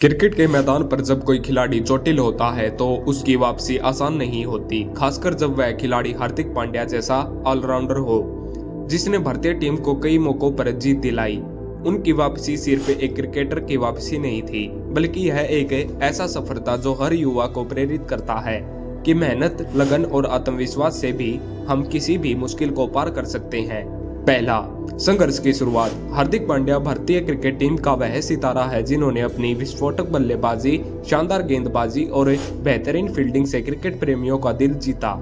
Cricket के मैदान पर जब कोई खिलाड़ी चोटिल होता है तो उसकी वापसी आसान नहीं होती, खासकर जब वह खिलाड़ी हार्दिक पांड्या जैसा ऑलराउंडर हो जिसने भारतीय टीम को कई मौकों पर जीत दिलाई। उनकी वापसी सिर्फ एक क्रिकेटर की वापसी नहीं थी, बल्कि यह एक ऐसा सफर था जो हर युवा को प्रेरित करता है कि मेहनत, लगन और आत्मविश्वास से भी हम किसी भी मुश्किल को पार कर सकते हैं। पहला, संघर्ष की शुरुआत। हार्दिक पांड्या भारतीय क्रिकेट टीम का वह सितारा है जिन्होंने अपनी विस्फोटक बल्लेबाजी, शानदार गेंदबाजी और बेहतरीन फील्डिंग से क्रिकेट प्रेमियों का दिल जीता।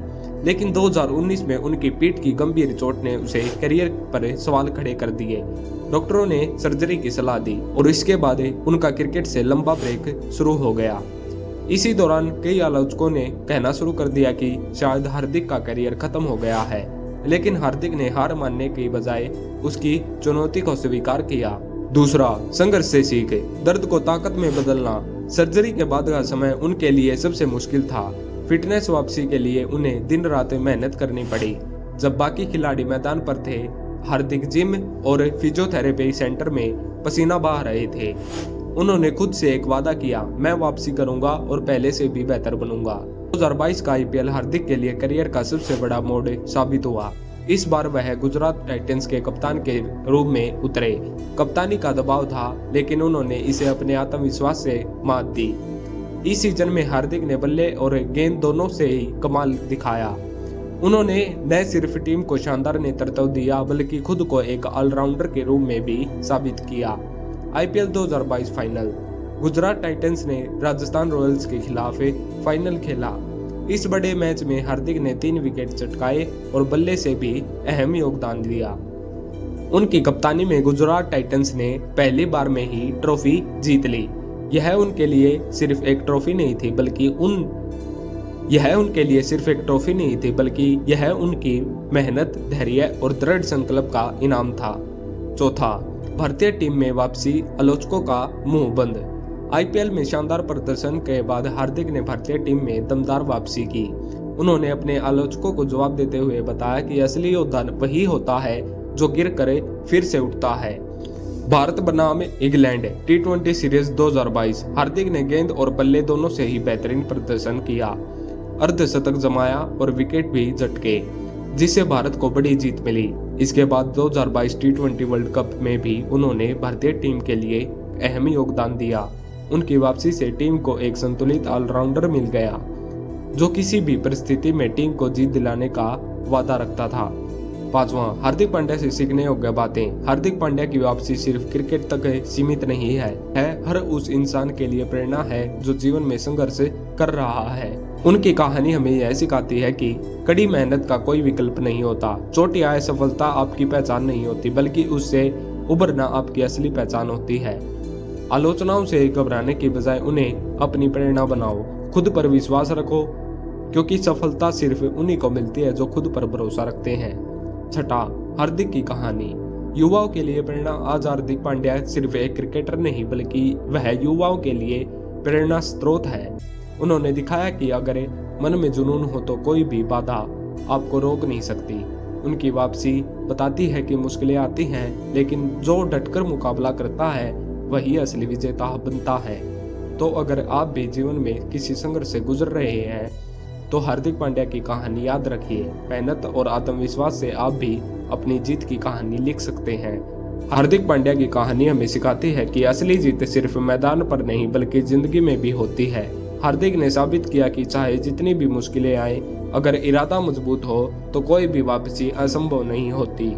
लेकिन 2019 में उनकी पीठ की गंभीर चोट ने उसे करियर पर सवाल खड़े कर दिए। डॉक्टरों ने सर्जरी की सलाह दी और इसके बाद उनका क्रिकेट से लंबा ब्रेक शुरू हो गया। इसी दौरान कई आलोचकों ने कहना शुरू कर दिया कि शायद हार्दिक का करियर खत्म हो गया है, लेकिन हार्दिक ने हार मानने की बजाय उसकी चुनौती को स्वीकार किया। दूसरा, संघर्ष से सीख। दर्द को ताकत में बदलना। सर्जरी के बाद का समय उनके लिए सबसे मुश्किल था। फिटनेस वापसी के लिए उन्हें दिन रात मेहनत करनी पड़ी। जब बाकी खिलाड़ी मैदान पर थे, हार्दिक जिम और फिजियोथेरेपी सेंटर में पसीना बहा रहे थे। उन्होंने खुद से एक वादा किया, मैं वापसी करूंगा और पहले से भी बेहतर बनूंगा। 2022 का आईपीएल हार्दिक के लिए करियर का सबसे बड़ा मोड़ साबित हुआ। इस बार वह गुजरात टाइटंस के कप्तान के रूप में उतरे। कप्तानी का दबाव था, लेकिन उन्होंने इसे अपने आत्मविश्वास से मात दी। इस सीजन में हार्दिक ने बल्ले और गेंद दोनों से ही कमाल दिखाया। उन्होंने न सिर्फ टीम को शानदार नेतृत्व दिया, बल्कि खुद को एक ऑलराउंडर के रूप में भी साबित किया। IPL 2022 final. गुजरात टाइटंस ने राजस्थान रॉयल्स के खिलाफ फाइनल खेला। इस बड़े मैच में हार्दिक ने 3 विकेट चटकाए और बल्ले से भी अहम योगदान दिया। उनकी कप्तानी में गुजरात टाइटंस ने पहली बार में ही ट्रॉफी जीत ली। यह उनके लिए सिर्फ एक ट्रॉफी नहीं थी, बल्कि यह उनकी मेहनत, धैर्य और दृढ़ संकल्प का इनाम था। चौथा, भारतीय टीम में वापसी। आलोचकों का मुंह बंद। आईपीएल में शानदार प्रदर्शन के बाद हार्दिक ने भारतीय टीम में दमदार वापसी की। उन्होंने अपने आलोचकों को जवाब देते हुए बताया कि असली योद्धा वही होता है जो गिर कर फिर से उठता है। भारत बनाम इंग्लैंड T20 सीरीज 2022। हार्दिक ने गेंद और बल्ले दोनों से ही बेहतरीन प्रदर्शन किया, अर्धशतक जमाया और विकेट भी झटके, जिससे भारत को बड़ी जीत मिली। इसके बाद 2022 T20 वर्ल्ड कप में भी उन्होंने भारतीय टीम के लिए अहम योगदान दिया। उनकी वापसी से टीम को एक संतुलित ऑलराउंडर मिल गया, जो किसी भी परिस्थिति में टीम को जीत दिलाने का वादा रखता था। पांचवा, हार्दिक पांड्या से सीखने योग्य बातें। हार्दिक पांड्या की वापसी सिर्फ क्रिकेट तक सीमित नहीं है, हर उस इंसान के लिए प्रेरणा है जो जीवन में संघर्ष कर रहा है। उनकी कहानी हमें यह सिखाती है कि कड़ी मेहनत का कोई विकल्प नहीं होता। चोट या असफलता आपकी पहचान नहीं होती, बल्कि उससे उभरना आपकी असली पहचान होती है। आलोचनाओं से घबराने की बजाय उन्हें अपनी प्रेरणा बनाओ। खुद पर विश्वास रखो, क्योंकि सफलता सिर्फ उन्हीं को मिलती है जो खुद पर भरोसा रखते हैं। छठा, हार्दिक की कहानी। युवाओं के लिए प्रेरणा। आज हार्दिक पांड्या सिर्फ एक क्रिकेटर नहीं, बल्कि वह युवाओं के लिए प्रेरणा स्रोत है। उन्होंने दिखाया कि अगर मन में जुनून हो तो कोई भी बाधा आपको रोक नहीं सकती। उनकी वापसी बताती है कि मुश्किलें आती हैं, लेकिन जो डटकर मुकाबला करता है वही असली विजेता बनता है। तो अगर आप भी जीवन में किसी संघर्ष से गुजर रहे हैं तो हार्दिक पांड्या की कहानी याद रखिए। मेहनत और आत्मविश्वास से आप भी अपनी जीत की कहानी लिख सकते हैं। हार्दिक पांड्या की कहानी हमें सिखाती है कि असली जीत सिर्फ मैदान पर नहीं, बल्कि जिंदगी में भी होती है। हार्दिक ने साबित किया कि चाहे जितनी भी मुश्किलें आए, अगर इरादा मजबूत हो तो कोई भी वापसी असंभव नहीं होती।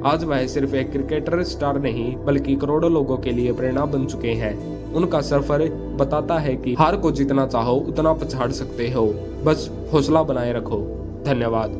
आज वह सिर्फ एक क्रिकेटर स्टार नहीं, बल्कि करोड़ों लोगों के लिए प्रेरणा बन चुके हैं। उनका सफर बताता है कि हार को जितना चाहो उतना पछाड़ सकते हो, बस हौसला बनाए रखो। धन्यवाद।